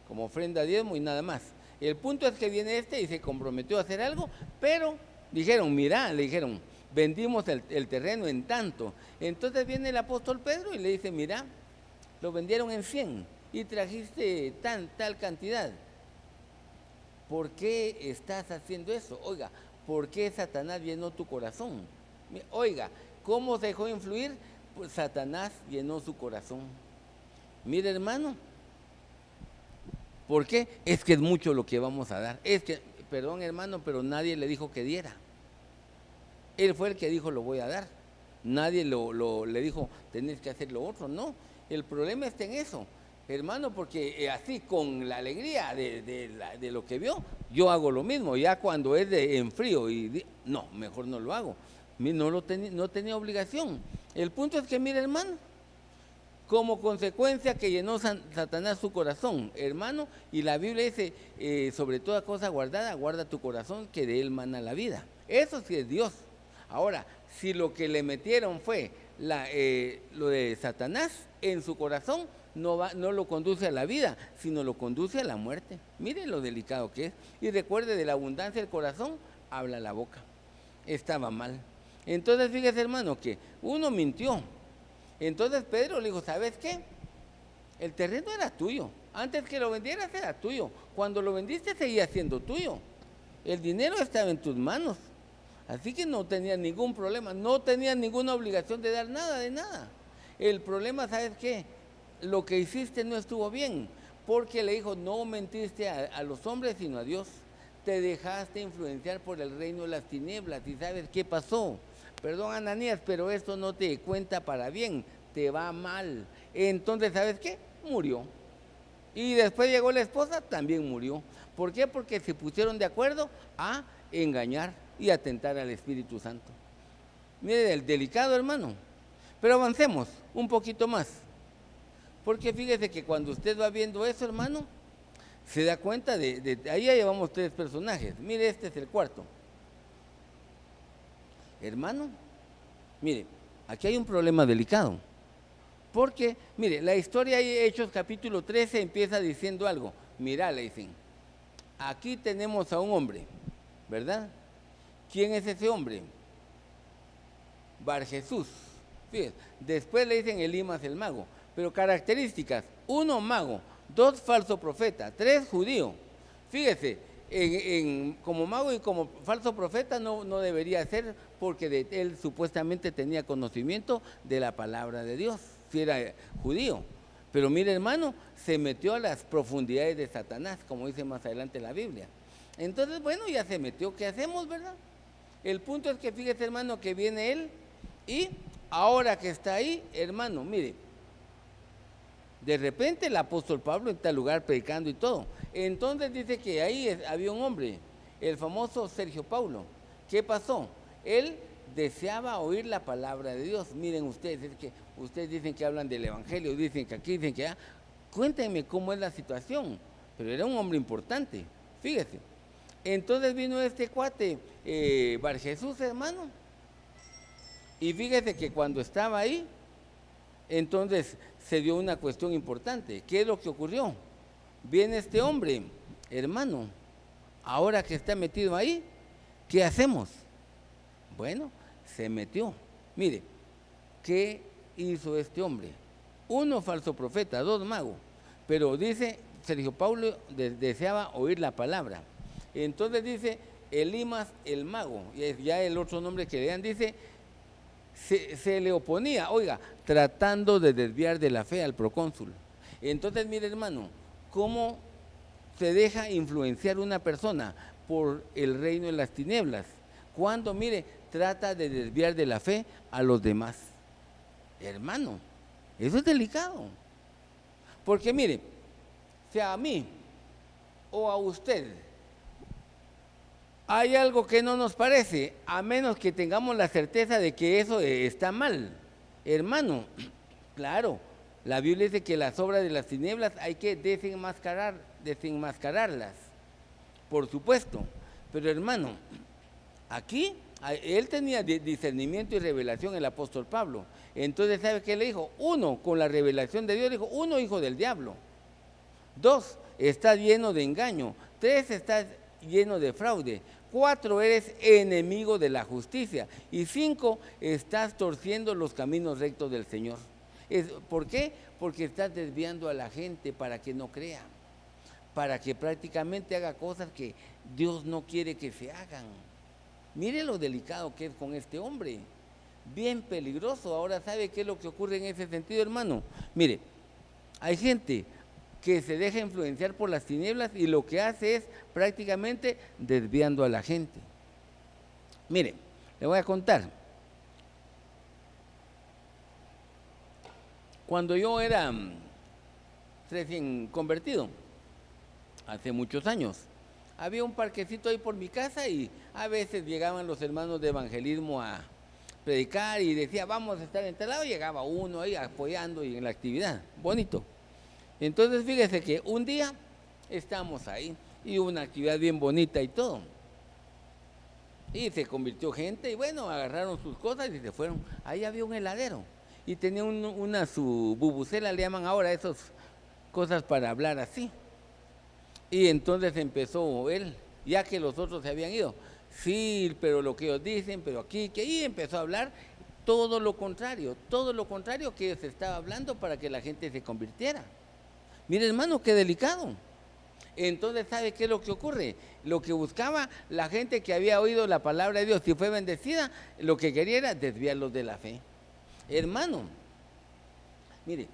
S1: como ofrenda, diezmo y nada más. El punto es que viene y se comprometió a hacer algo, pero dijeron, mira, le dijeron, vendimos el terreno en tanto. Entonces viene el apóstol Pedro y le dice, mira, lo vendieron en 100 y trajiste tal cantidad. ¿Por qué estás haciendo eso? Oiga, ¿por qué Satanás llenó tu corazón? Oiga, ¿cómo se dejó influir? Pues Satanás llenó su corazón. Mire, hermano, ¿por qué? Es que es mucho lo que vamos a dar. Es que, perdón, hermano, pero nadie le dijo que diera. Él fue el que dijo, lo voy a dar. Nadie le dijo, tenés que hacer lo otro. No, el problema está en eso, hermano, porque así con la alegría de lo que vio, yo hago lo mismo. Ya cuando es en frío, no, mejor no lo hago. No tenía obligación. El punto es que, mire, hermano, como consecuencia que llenó Satanás su corazón, hermano, y la Biblia dice, sobre toda cosa guardada, guarda tu corazón, que de él mana la vida. Eso sí es Dios. Ahora, si lo que le metieron fue lo de Satanás en su corazón, no lo conduce a la vida, sino lo conduce a la muerte. Mire lo delicado que es. Y recuerde, de la abundancia del corazón, habla la boca. Estaba mal. Entonces, fíjese, hermano, que uno mintió. Entonces Pedro le dijo, ¿sabes qué? El terreno era tuyo. Antes que lo vendieras era tuyo. Cuando lo vendiste seguía siendo tuyo. El dinero estaba en tus manos. Así que no tenía ningún problema, no tenía ninguna obligación de dar nada, de nada. El problema, ¿sabes qué? Lo que hiciste no estuvo bien, porque le dijo, no mentiste a los hombres, sino a Dios. Te dejaste influenciar por el reino de las tinieblas. ¿Y sabes qué pasó? Perdón, Ananías, pero esto no te cuenta para bien, te va mal. Entonces, ¿sabes qué? Murió. Y después llegó la esposa, también murió. ¿Por qué? Porque se pusieron de acuerdo a engañar y atentar al Espíritu Santo. Mire, el delicado, hermano. Pero avancemos un poquito más. Porque fíjese que cuando usted va viendo eso, hermano, se da cuenta ahí ya llevamos 3 personajes. Mire, este es el cuarto. Hermano, mire, aquí hay un problema delicado. Porque, mire, la historia de Hechos capítulo 13 empieza diciendo algo. Mirá, le dicen, aquí tenemos a un hombre, ¿verdad? ¿Quién es ese hombre? Bar Jesús. Fíjense, después le dicen Elimas el mago. Pero características: 1, mago; 2, falso profeta; 3, judío. Fíjese, como mago y como falso profeta no debería ser, porque él supuestamente tenía conocimiento de la palabra de Dios, si era judío. Pero mire, hermano, se metió a las profundidades de Satanás, como dice más adelante la Biblia. Entonces, bueno, ya se metió, ¿qué hacemos, verdad? El punto es que fíjese, hermano, que viene él y ahora que está ahí, hermano, mire, de repente el apóstol Pablo en tal lugar predicando y todo. Entonces dice que ahí había un hombre, el famoso Sergio Paulo. ¿Qué pasó? Él deseaba oír la palabra de Dios. Miren ustedes, es que ustedes dicen que hablan del evangelio, dicen que aquí, dicen que allá. Cuéntenme cómo es la situación. Pero era un hombre importante, fíjese. Entonces vino este cuate, Bar Jesús, hermano. Y fíjese que cuando estaba ahí, entonces se dio una cuestión importante. ¿Qué es lo que ocurrió? Viene este hombre, hermano, ahora que está metido ahí, ¿qué hacemos? Bueno, se metió. Mire, ¿qué hizo este hombre? 1, falso profeta; 2, mago. Pero dice, Sergio Paulo deseaba oír la palabra. Entonces dice, Elimas el mago, y ya el otro nombre que le dan, dice, se le oponía, oiga, tratando de desviar de la fe al procónsul. Entonces, mire, hermano, cómo se deja influenciar una persona por el reino de las tinieblas, cuando, mire, trata de desviar de la fe a los demás. Hermano, eso es delicado. Porque, mire, sea a mí o a usted hay algo que no nos parece, a menos que tengamos la certeza de que eso está mal. Hermano, claro, la Biblia dice que las obras de las tinieblas hay que desenmascararlas, por supuesto. Pero, hermano, aquí él tenía discernimiento y revelación, el apóstol Pablo. Entonces, ¿sabe qué le dijo? 1, con la revelación de Dios, dijo: 1, hijo del diablo; 2, estás lleno de engaño; 3, estás lleno de fraude; 4, eres enemigo de la justicia; y 5, estás torciendo los caminos rectos del Señor. ¿Por qué? Porque estás desviando a la gente para que no crea, para que prácticamente haga cosas que Dios no quiere que se hagan. Mire lo delicado que es con este hombre, bien peligroso. Ahora, ¿sabe qué es lo que ocurre en ese sentido, hermano? Mire, hay gente que se deja influenciar por las tinieblas y lo que hace es prácticamente desviando a la gente. Mire, le voy a contar. Cuando yo era recién convertido, hace muchos años, había un parquecito ahí por mi casa y a veces llegaban los hermanos de evangelismo a predicar y decía, vamos a estar en tal lado, llegaba uno ahí apoyando y en la actividad, bonito. Entonces fíjese que un día estamos ahí y hubo una actividad bien bonita y todo. Y se convirtió gente y bueno, agarraron sus cosas y se fueron. Ahí había un heladero y tenía su bubucela, le llaman ahora esas cosas para hablar así. Y entonces empezó él, ya que los otros se habían ido. Sí, pero lo que ellos dicen, pero aquí, que ahí empezó a hablar todo lo contrario que ellos estaban hablando para que la gente se convirtiera. Mire, hermano, qué delicado. Entonces, ¿sabe qué es lo que ocurre? Lo que buscaba la gente que había oído la palabra de Dios y fue bendecida, lo que quería era desviarlos de la fe. Hermano, mire,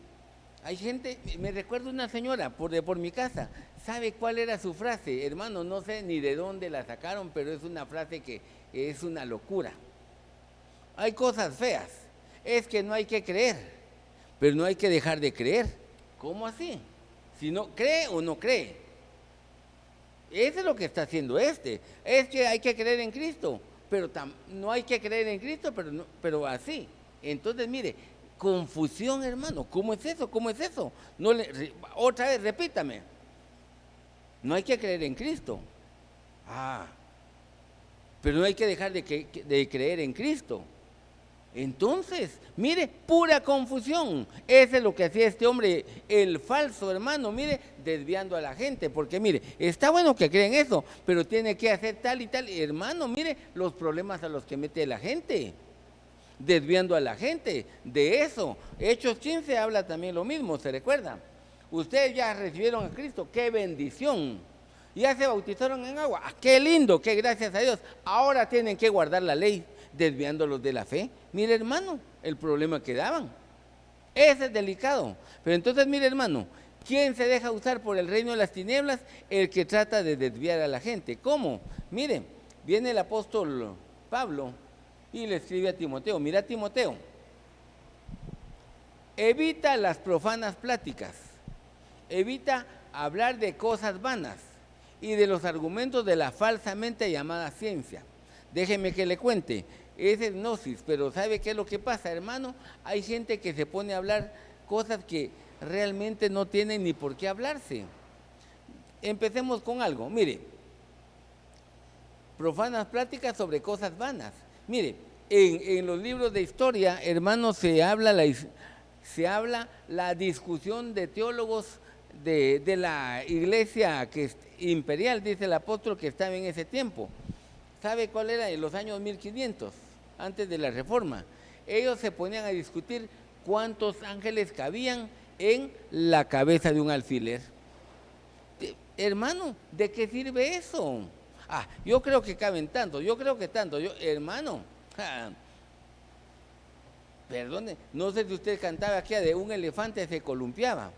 S1: hay gente, me recuerdo una señora por mi casa, ¿sabe cuál era su frase? Hermano, no sé ni de dónde la sacaron, pero es una frase que es una locura. Hay cosas feas, es que no hay que creer, pero no hay que dejar de creer. ¿Cómo así? Si no cree o no cree. Eso es lo que está haciendo es que hay que creer en Cristo, pero no hay que creer en Cristo, pero así. Entonces, mire, confusión, hermano. ¿Cómo es eso? ¿Cómo es eso? Otra vez, repítame. No hay que creer en Cristo. Pero no hay que dejar de creer en Cristo. Entonces, mire, pura confusión. Eso es lo que hacía este hombre, el falso hermano, mire, desviando a la gente. Porque mire, está bueno que creen eso, pero tiene que hacer tal y tal. Hermano, mire los problemas a los que mete la gente, desviando a la gente de eso. Hechos 15 habla también lo mismo, ¿se recuerda? Ustedes ya recibieron a Cristo, qué bendición. Ya se bautizaron en agua, qué lindo, qué gracias a Dios. Ahora tienen que guardar la ley, desviándolos de la fe. Mire, hermano, el problema que daban. Ese es delicado. Pero entonces, mire, hermano, ¿quién se deja usar por el reino de las tinieblas? El que trata de desviar a la gente. ¿Cómo? Mire, viene el apóstol Pablo y le escribe a Timoteo. Mira, Timoteo, evita las profanas pláticas, evita hablar de cosas vanas y de los argumentos de la falsamente llamada ciencia. Déjeme que le cuente, es gnosis, pero ¿sabe qué es lo que pasa, hermano? Hay gente que se pone a hablar cosas que realmente no tienen ni por qué hablarse. Empecemos con algo, mire, profanas pláticas sobre cosas vanas. Mire, en los libros de historia, hermano, se habla la discusión de teólogos de la iglesia imperial, dice el apóstol, que estaba en ese tiempo. ¿Sabe cuál era? En los años 1500, antes de la Reforma. Ellos se ponían a discutir cuántos ángeles cabían en la cabeza de un alfiler. Hermano, ¿de qué sirve eso? Yo creo que caben tanto, yo creo que tanto. Hermano, perdone, no sé si usted cantaba aquí de un elefante se columpiaba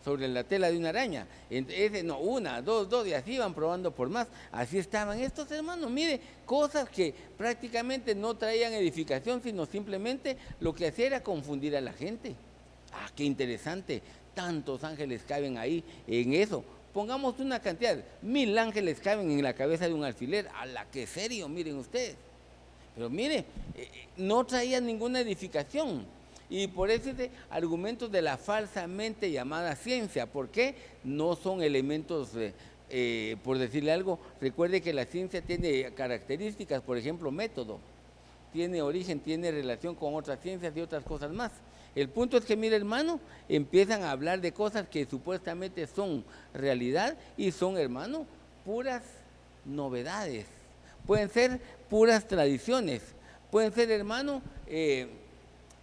S1: sobre la tela de una araña. Una, dos, y así iban probando por más. Así estaban estos hermanos, mire, cosas que prácticamente no traían edificación, sino simplemente lo que hacía era confundir a la gente. Qué interesante, tantos ángeles caben ahí en eso. Pongamos una cantidad, 1000 ángeles caben en la cabeza de un alfiler. ¡A la que serio! Miren ustedes. Pero mire, no traían ninguna edificación. Y por eso argumentos de la falsamente llamada ciencia. ¿Por qué? No son elementos, por decirle algo. Recuerde que la ciencia tiene características, por ejemplo, método. Tiene origen, tiene relación con otras ciencias y otras cosas más. El punto es que, mire, hermano, empiezan a hablar de cosas que supuestamente son realidad y son, hermano, puras novedades. Pueden ser puras tradiciones. Pueden ser, hermano,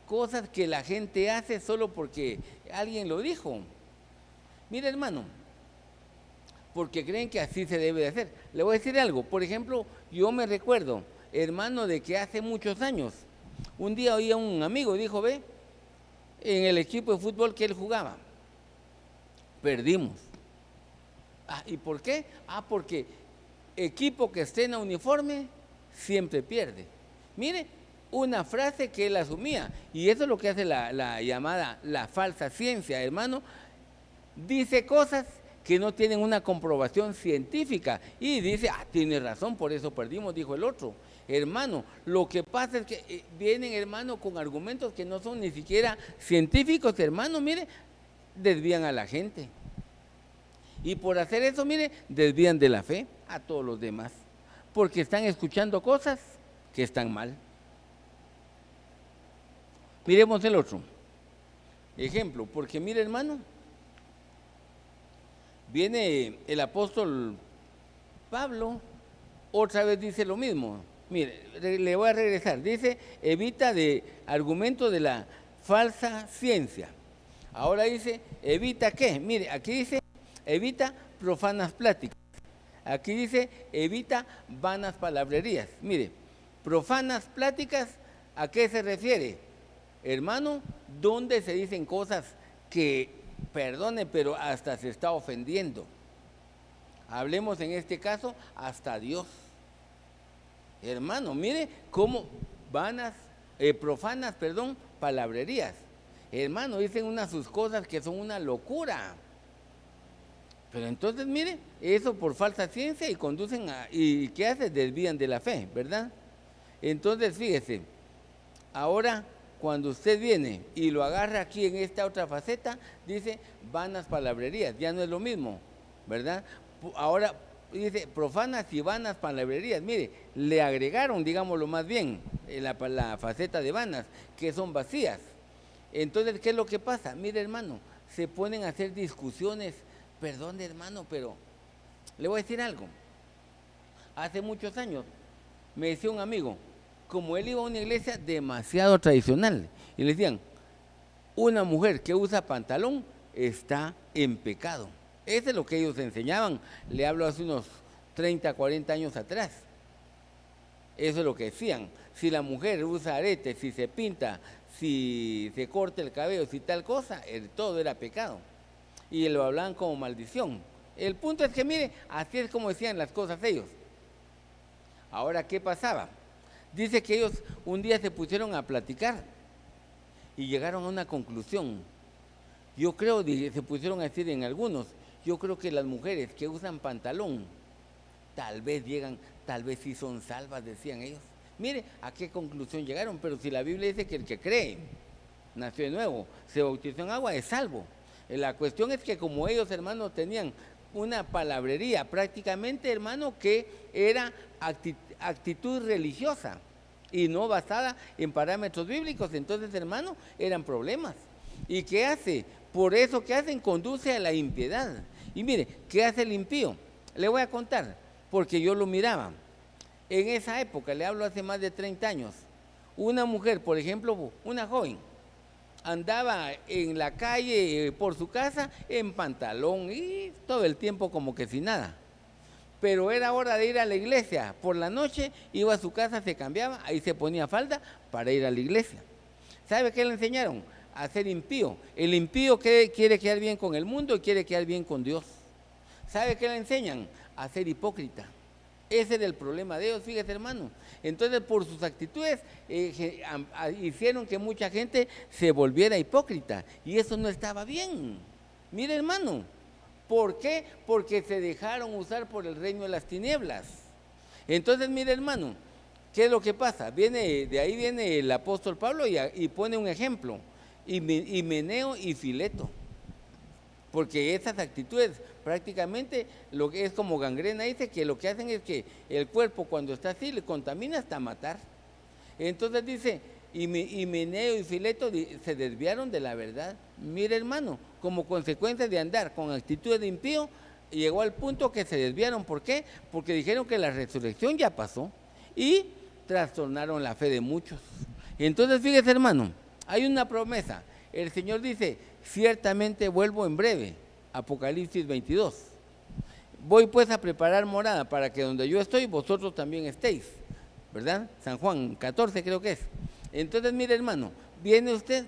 S1: cosas que la gente hace solo porque alguien lo dijo. Mire, hermano, porque creen que así se debe de hacer. Le voy a decir algo. Por ejemplo, yo me recuerdo, hermano, de que hace muchos años, un día oí a un amigo, dijo, ve, en el equipo de fútbol que él jugaba, perdimos. ¿Y por qué? Porque equipo que estrena uniforme siempre pierde. Mire, una frase que él asumía, y eso es lo que hace la llamada la falsa ciencia, hermano. Dice cosas que no tienen una comprobación científica y dice, tiene razón, por eso perdimos, dijo el otro. Hermano, lo que pasa es que vienen, hermano, con argumentos que no son ni siquiera científicos, hermano, mire, desvían a la gente. Y por hacer eso, mire, desvían de la fe a todos los demás, porque están escuchando cosas que están mal. Miremos el otro ejemplo, porque mire, hermano, viene el apóstol Pablo, otra vez dice lo mismo. Mire, le voy a regresar. Dice, evita de argumento de la falsa ciencia. Ahora dice, evita ¿qué? Mire, aquí dice, evita profanas pláticas. Aquí dice, evita vanas palabrerías. Mire, profanas pláticas, ¿a qué se refiere? Hermano, ¿dónde se dicen cosas que, perdone, pero hasta se está ofendiendo? Hablemos en este caso hasta Dios. Hermano, mire cómo profanas, palabrerías. Hermano, dicen unas sus cosas que son una locura. Pero entonces, mire, eso por falsa ciencia y conducen ¿y qué hace? Desvían de la fe, ¿verdad? Entonces, fíjese, ahora cuando usted viene y lo agarra aquí en esta otra faceta, dice vanas palabrerías, ya no es lo mismo, ¿verdad? Ahora, dice, profanas y vanas palabrerías. Mire, le agregaron, digámoslo más bien, la faceta de vanas, que son vacías. Entonces, ¿qué es lo que pasa? Mire, hermano, se ponen a hacer discusiones. Perdón, hermano, pero le voy a decir algo. Hace muchos años me decía un amigo, como él iba a una iglesia demasiado tradicional, y le decían, una mujer que usa pantalón está en pecado. Eso es lo que ellos enseñaban, le hablo hace unos 30, 40 años atrás. Eso es lo que decían. Si la mujer usa aretes, si se pinta, si se corta el cabello, si tal cosa, todo era pecado. Y lo hablaban como maldición. El punto es que, mire, así es como decían las cosas ellos. Ahora, ¿qué pasaba? Dice que ellos un día se pusieron a platicar y llegaron a una conclusión. Yo creo, se pusieron a decir en algunos, yo creo que las mujeres que usan pantalón, tal vez sí son salvas, decían ellos. Mire, ¿a qué conclusión llegaron? Pero si la Biblia dice que el que cree, nació de nuevo, se bautizó en agua, es salvo. La cuestión es que como ellos, hermanos, tenían una palabrería prácticamente, hermano, que era actitud religiosa y no basada en parámetros bíblicos, entonces, hermano, eran problemas. ¿Y qué hace? Por eso que hacen, conduce a la impiedad. Y mire, ¿qué hace el impío? Le voy a contar, porque yo lo miraba. En esa época, le hablo hace más de 30 años, una mujer, por ejemplo, una joven, andaba en la calle por su casa en pantalón y todo el tiempo como que sin nada. Pero era hora de ir a la iglesia. Por la noche iba a su casa, se cambiaba, ahí se ponía falda para ir a la iglesia. ¿Sabe qué le enseñaron? A ser impío. El impío que quiere quedar bien con el mundo y quiere quedar bien con Dios. ¿Sabe qué le enseñan? A ser hipócrita. Ese era el problema de ellos, fíjese, hermano. Entonces, por sus actitudes, hicieron que mucha gente se volviera hipócrita. Y eso no estaba bien. Mire, hermano, ¿por qué? Porque se dejaron usar por el reino de las tinieblas. Entonces, mire, hermano, ¿qué es lo que pasa? De ahí viene el apóstol Pablo y pone un ejemplo. Himeneo y Fileto. Porque esas actitudes prácticamente lo que es como gangrena, dice que lo que hacen es que el cuerpo cuando está así le contamina hasta matar. Entonces dice, Himeneo y Fileto se desviaron de la verdad. Mire, hermano, como consecuencia de andar con actitudes de impío, llegó al punto que se desviaron. ¿Por qué? Porque dijeron que la resurrección ya pasó y trastornaron la fe de muchos. Entonces, fíjese, hermano, hay una promesa. El Señor dice, ciertamente vuelvo en breve. Apocalipsis 22. Voy pues a preparar morada para que donde yo estoy, vosotros también estéis. ¿Verdad? San Juan 14 creo que es. Entonces, mire, hermano, viene usted,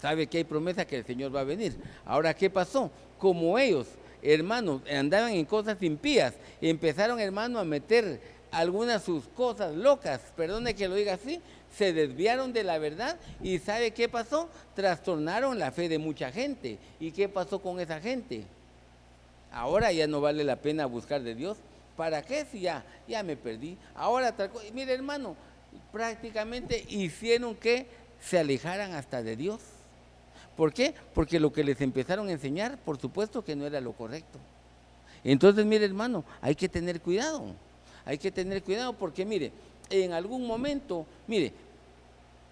S1: sabe que hay promesa que el Señor va a venir. Ahora, ¿qué pasó? Como ellos, hermanos, andaban en cosas impías, empezaron, hermano, a meter algunas sus cosas locas, perdone que lo diga así, se desviaron de la verdad y ¿sabe qué pasó? Trastornaron la fe de mucha gente. ¿Y qué pasó con esa gente? Ahora ya no vale la pena buscar de Dios. ¿Para qué? Si ya me perdí. Ahora, mire, hermano, prácticamente hicieron que se alejaran hasta de Dios. ¿Por qué? Porque lo que les empezaron a enseñar, por supuesto que no era lo correcto. Entonces, mire, hermano, hay que tener cuidado. Hay que tener cuidado porque, mire, en algún momento, mire,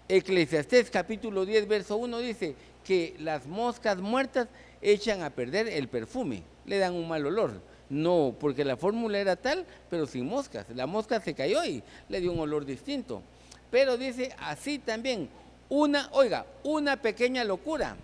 S1: Eclesiastés capítulo 10, verso 1 dice que las moscas muertas echan a perder el perfume, le dan un mal olor. No, porque la fórmula era tal, pero sin moscas. La mosca se cayó y le dio un olor distinto. Pero dice así también, una pequeña locura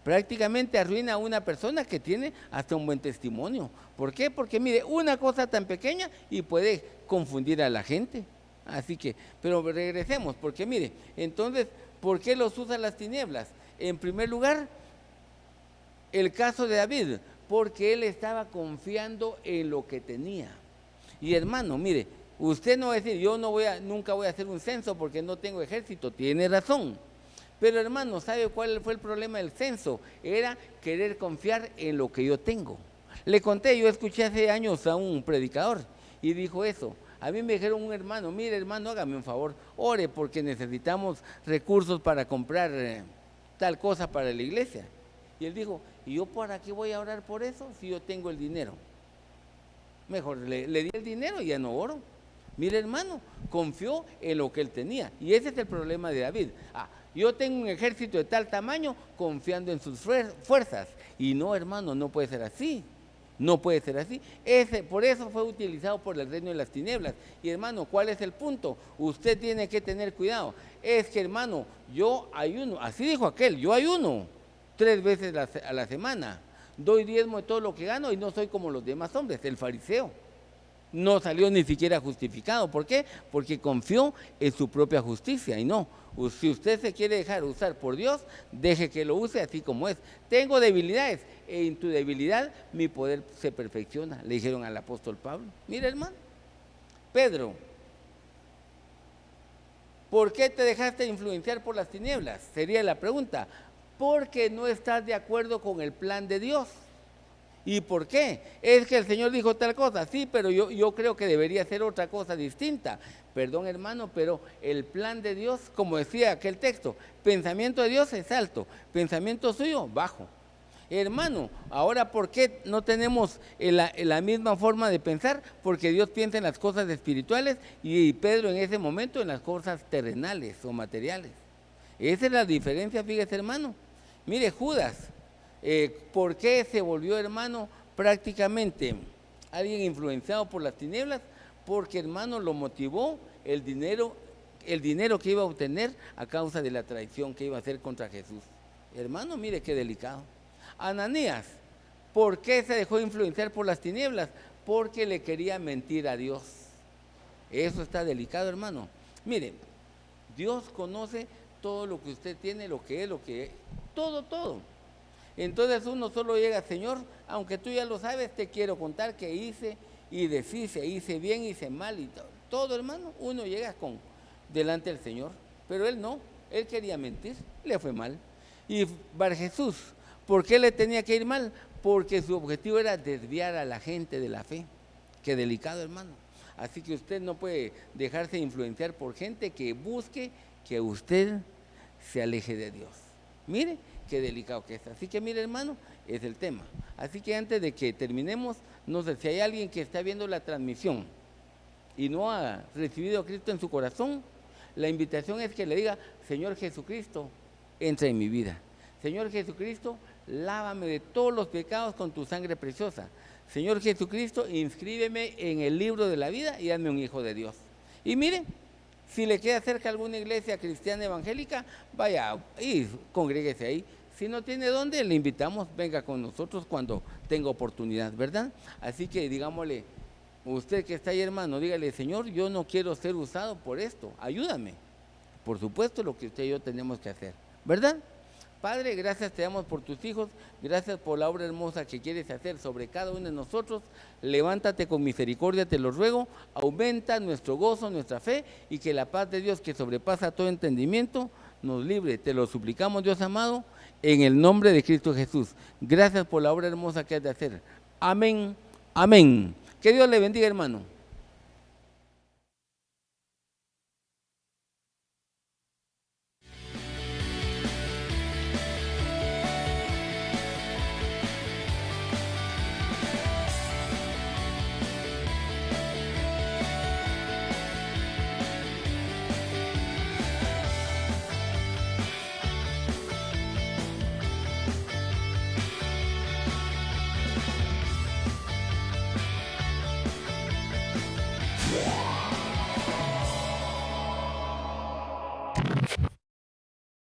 S1: prácticamente arruina a una persona que tiene hasta un buen testimonio. ¿Por qué? Porque mire, una cosa tan pequeña y puede confundir a la gente. Así que, pero regresemos, porque mire, entonces, ¿por qué los usan las tinieblas? En primer lugar, el caso de David, porque él estaba confiando en lo que tenía. Y hermano, mire, usted no va a decir, yo nunca voy a hacer un censo porque no tengo ejército, tiene razón. Pero hermano, ¿sabe cuál fue el problema del censo? Era querer confiar en lo que yo tengo. Le conté, yo escuché hace años a un predicador y dijo eso. A mí me dijeron un hermano, mire hermano, hágame un favor, ore porque necesitamos recursos para comprar tal cosa para la iglesia. Y él dijo, ¿y yo para qué voy a orar por eso si yo tengo el dinero? Mejor le di el dinero y ya no oro. Mire, hermano, confió en lo que él tenía. Y ese es el problema de David. Yo tengo un ejército de tal tamaño confiando en sus fuerzas. Y no, hermano, no puede ser así. No puede ser así. Por eso fue utilizado por el reino de las tinieblas. Y hermano, ¿cuál es el punto? Usted tiene que tener cuidado. Es que, hermano, yo ayuno, así dijo aquel, yo ayuno 3 veces a la semana. Doy diezmo de todo lo que gano y no soy como los demás hombres, el fariseo. No salió ni siquiera justificado. ¿Por qué? Porque confió en su propia justicia y no. Si usted se quiere dejar usar por Dios, deje que lo use así como es. Tengo debilidades, en tu debilidad mi poder se perfecciona, le dijeron al apóstol Pablo. Mira, hermano, Pedro, ¿por qué te dejaste influenciar por las tinieblas? Sería la pregunta. Porque no estás de acuerdo con el plan de Dios. ¿Y por qué? Es que el Señor dijo tal cosa, sí, pero yo creo que debería ser otra cosa distinta. Perdón, hermano, pero el plan de Dios, como decía aquel texto, pensamiento de Dios es alto, pensamiento suyo bajo. Hermano, ahora ¿por qué no tenemos la misma forma de pensar? Porque Dios piensa en las cosas espirituales y Pedro en ese momento en las cosas terrenales o materiales. Esa es la diferencia, fíjese, hermano. Mire, Judas, ¿por qué se volvió, hermano, prácticamente alguien influenciado por las tinieblas? Porque, hermano, lo motivó el dinero que iba a obtener a causa de la traición que iba a hacer contra Jesús. Hermano, mire qué delicado. Ananías, ¿por qué se dejó influenciar por las tinieblas? Porque le quería mentir a Dios. Eso está delicado, hermano. Mire, Dios conoce todo lo que usted tiene, lo que es, todo. Entonces uno solo llega, Señor, aunque tú ya lo sabes, te quiero contar que hice y deshice, hice bien, hice mal y todo, hermano. Uno llega delante del Señor, pero él no, él quería mentir, le fue mal. Y Bar Jesús, ¿por qué le tenía que ir mal? Porque su objetivo era desviar a la gente de la fe. Qué delicado, hermano. Así que usted no puede dejarse influenciar por gente que busque que usted se aleje de Dios. Mire qué delicado que es. Así que mire, hermano, es el tema. Así que antes de que terminemos, no sé si hay alguien que está viendo la transmisión y no ha recibido a Cristo en su corazón, la invitación es que le diga: Señor Jesucristo, entra en mi vida. Señor Jesucristo, lávame de todos los pecados con tu sangre preciosa. Señor Jesucristo, inscríbeme en el libro de la vida y hazme un hijo de Dios. Y mire, si le queda cerca alguna iglesia cristiana evangélica, vaya y congréguese ahí. Si no tiene dónde, le invitamos, venga con nosotros cuando tenga oportunidad, ¿verdad? Así que digámosle, usted que está ahí, hermano, dígale: Señor, yo no quiero ser usado por esto, ayúdame. Por supuesto, lo que usted y yo tenemos que hacer, ¿verdad? Padre, gracias te damos por tus hijos, gracias por la obra hermosa que quieres hacer sobre cada uno de nosotros. Levántate con misericordia, te lo ruego, aumenta nuestro gozo, nuestra fe, y que la paz de Dios, que sobrepasa todo entendimiento, nos libre. Te lo suplicamos, Dios amado, en el nombre de Cristo Jesús. Gracias por la obra hermosa que has de hacer. Amén, amén. Que Dios le bendiga, hermano.